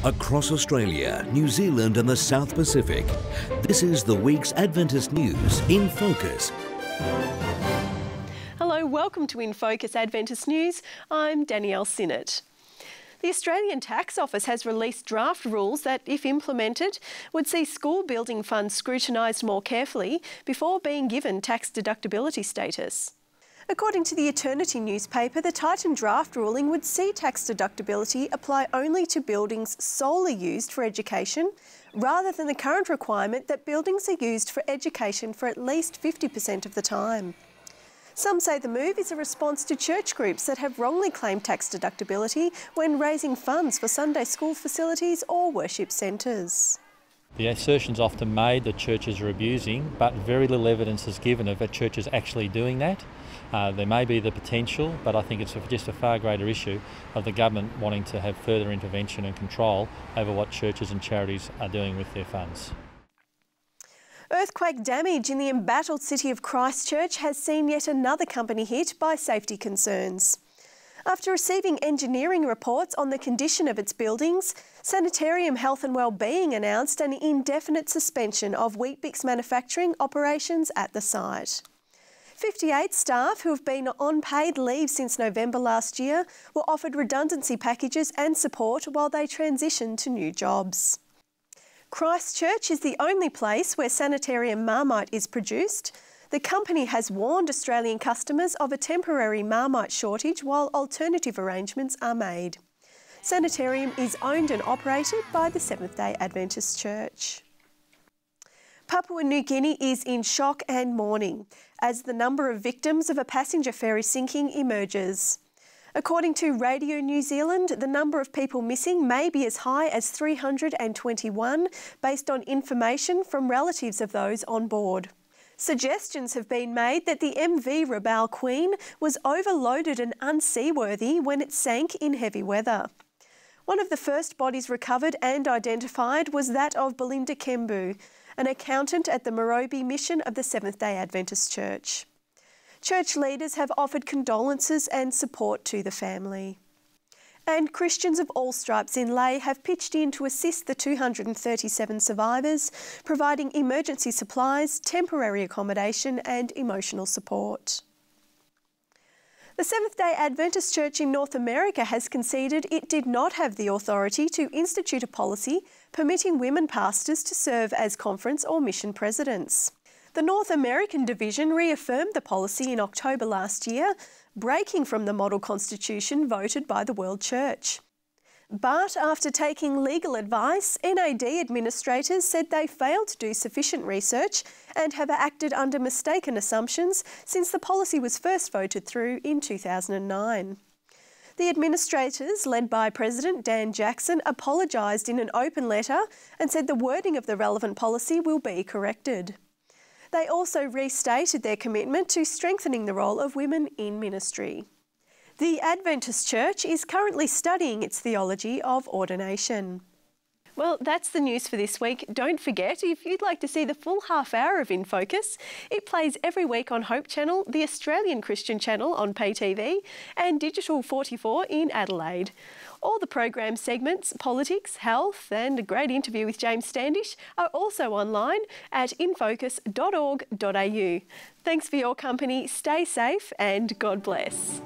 Across Australia, New Zealand and the South Pacific, this is the week's Adventist news in focus. Hello, welcome to InFocus Adventist News. I'm Danielle Sinnott. The Australian Tax Office has released draft rules that, if implemented, would see school building funds scrutinised more carefully before being given tax deductibility status. According to the Eternity newspaper, the tightened draft ruling would see tax deductibility apply only to buildings solely used for education, rather than the current requirement that buildings are used for education for at least 50% of the time. Some say the move is a response to church groups that have wrongly claimed tax deductibility when raising funds for Sunday school facilities or worship centres. The assertion's often made that churches are abusing, but very little evidence is given of that churches actually doing that. There may be the potential, but I think it's just a far greater issue of the government wanting to have further intervention and control over what churches and charities are doing with their funds. Earthquake damage in the embattled city of Christchurch has seen yet another company hit by safety concerns. After receiving engineering reports on the condition of its buildings, Sanitarium Health and Wellbeing announced an indefinite suspension of Weet-Bix manufacturing operations at the site. 58 staff who have been on paid leave since November last year were offered redundancy packages and support while they transitioned to new jobs. Christchurch is the only place where Sanitarium Marmite is produced. The company has warned Australian customers of a temporary Marmite shortage while alternative arrangements are made. Sanitarium is owned and operated by the Seventh-day Adventist Church. Papua New Guinea is in shock and mourning as the number of victims of a passenger ferry sinking emerges. According to Radio New Zealand, the number of people missing may be as high as 321 based on information from relatives of those on board. Suggestions have been made that the MV Rabaul Queen was overloaded and unseaworthy when it sank in heavy weather. One of the first bodies recovered and identified was that of Belinda Kembu, an accountant at the Morobe mission of the Seventh-day Adventist Church. Church leaders have offered condolences and support to the family. And Christians of all stripes in Lae have pitched in to assist the 237 survivors, providing emergency supplies, temporary accommodation and emotional support. The Seventh-day Adventist Church in North America has conceded it did not have the authority to institute a policy permitting women pastors to serve as conference or mission presidents. The North American division reaffirmed the policy in October last year, breaking from the model constitution voted by the World Church. But after taking legal advice, NAD administrators said they failed to do sufficient research and have acted under mistaken assumptions since the policy was first voted through in 2009. The administrators, led by President Dan Jackson, apologised in an open letter and said the wording of the relevant policy will be corrected. They also restated their commitment to strengthening the role of women in ministry. The Adventist Church is currently studying its theology of ordination. Well, that's the news for this week. Don't forget, if you'd like to see the full half hour of In Focus, it plays every week on Hope Channel, the Australian Christian channel on Pay TV, and Digital 44 in Adelaide. All the program segments, politics, health and a great interview with James Standish are also online at infocus.org.au. Thanks for your company, stay safe and God bless.